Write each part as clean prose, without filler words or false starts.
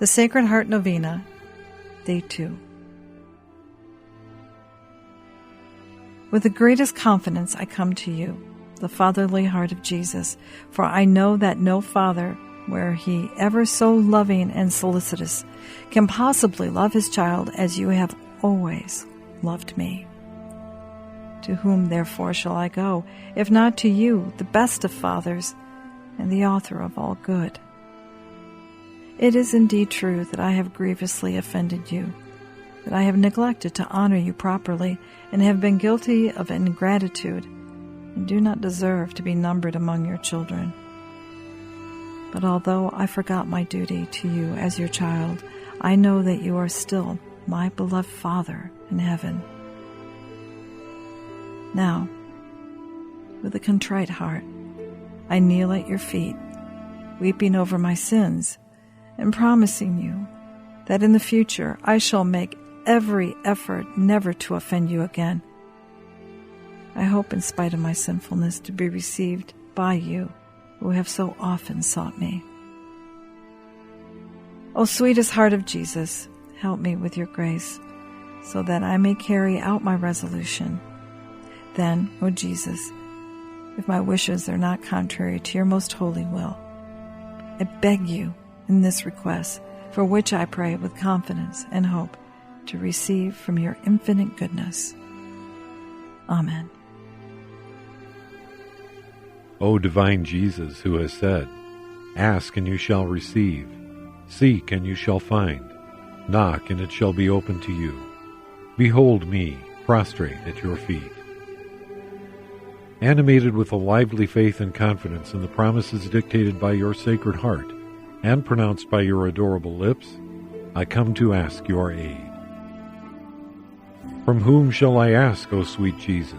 The Sacred Heart Novena, Day 2. With the greatest confidence I come to you, the fatherly heart of Jesus, for I know that no father, were he ever so loving and solicitous, can possibly love his child as you have always loved me. To whom, therefore, shall I go, if not to you, the best of fathers, and the author of all good? It is indeed true that I have grievously offended you, that I have neglected to honor you properly, and have been guilty of ingratitude, and do not deserve to be numbered among your children. But although I forgot my duty to you as your child, I know that you are still my beloved Father in heaven. Now, with a contrite heart, I kneel at your feet, weeping over my sins, and promising you that in the future I shall make every effort never to offend you again. I hope, in spite of my sinfulness, to be received by you who have so often sought me. O sweetest heart of Jesus, help me with your grace, so that I may carry out my resolution. Then, O Jesus, if my wishes are not contrary to your most holy will, I beg you in this request, for which I pray with confidence and hope, to receive from your infinite goodness. Amen. O divine Jesus, who has said, "Ask and you shall receive, seek and you shall find, knock and it shall be opened to you. Behold me, prostrate at your feet." Animated with a lively faith and confidence in the promises dictated by your Sacred Heart and pronounced by your adorable lips, I come to ask your aid. From whom shall I ask, O sweet Jesus?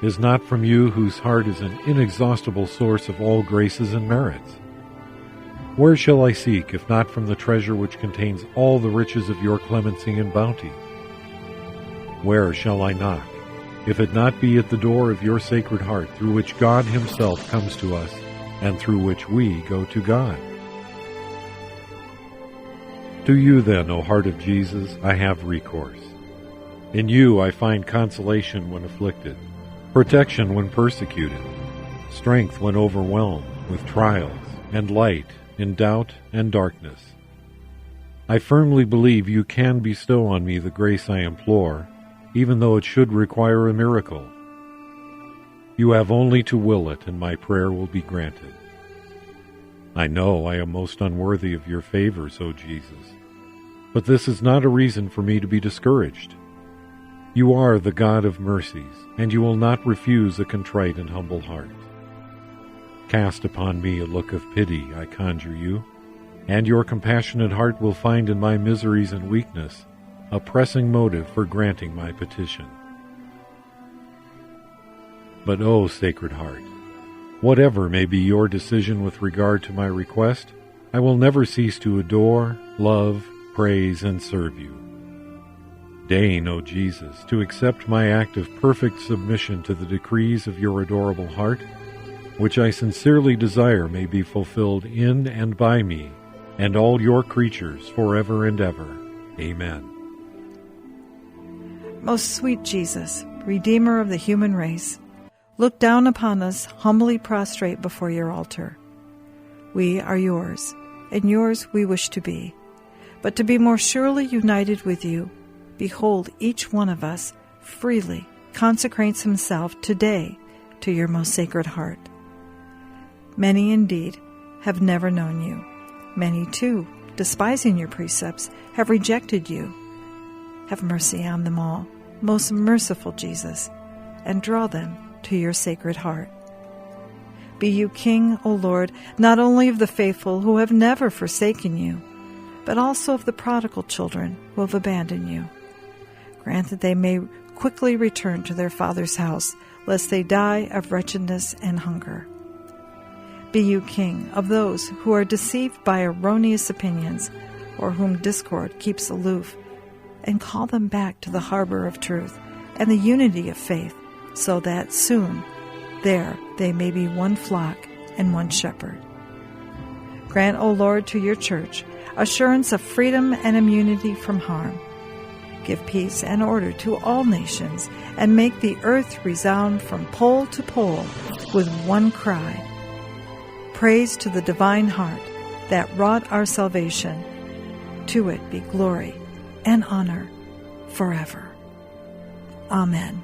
Is not from you, whose heart is an inexhaustible source of all graces and merits? Where shall I seek, if not from the treasure which contains all the riches of your clemency and bounty? Where shall I knock, if it not be at the door of your Sacred Heart, through which God himself comes to us, and through which we go to God? To you, then, O heart of Jesus, I have recourse. In you I find consolation when afflicted, protection when persecuted, strength when overwhelmed with trials, and light in doubt and darkness. I firmly believe you can bestow on me the grace I implore, even though it should require a miracle. You have only to will it, and my prayer will be granted. I know I am most unworthy of your favors, O Jesus, but this is not a reason for me to be discouraged. You are the God of mercies, and you will not refuse a contrite and humble heart. Cast upon me a look of pity, I conjure you, and your compassionate heart will find in my miseries and weakness a pressing motive for granting my petition. But, O Sacred Heart, whatever may be your decision with regard to my request, I will never cease to adore, love, praise, and serve you. Deign, O Jesus, to accept my act of perfect submission to the decrees of your adorable heart, which I sincerely desire may be fulfilled in and by me and all your creatures forever and ever. Amen. Most sweet Jesus, Redeemer of the human race, look down upon us humbly prostrate before your altar. We are yours, and yours we wish to be. But to be more surely united with you, behold, each one of us freely consecrates himself today to your most Sacred Heart. Many indeed have never known you. Many, too, despising your precepts, have rejected you. Have mercy on them all, most merciful Jesus, and draw them to your Sacred Heart. Be you King, O Lord, not only of the faithful who have never forsaken you, but also of the prodigal children who have abandoned you. Grant that they may quickly return to their Father's house, lest they die of wretchedness and hunger. Be you King of those who are deceived by erroneous opinions, or whom discord keeps aloof, and call them back to the harbor of truth and the unity of faith, so that soon there they may be one flock and one shepherd. Grant, O Lord, to your church assurance of freedom and immunity from harm. Give peace and order to all nations, and make the earth resound from pole to pole with one cry. Praise to the divine heart that wrought our salvation. To it be glory and honor forever. Amen.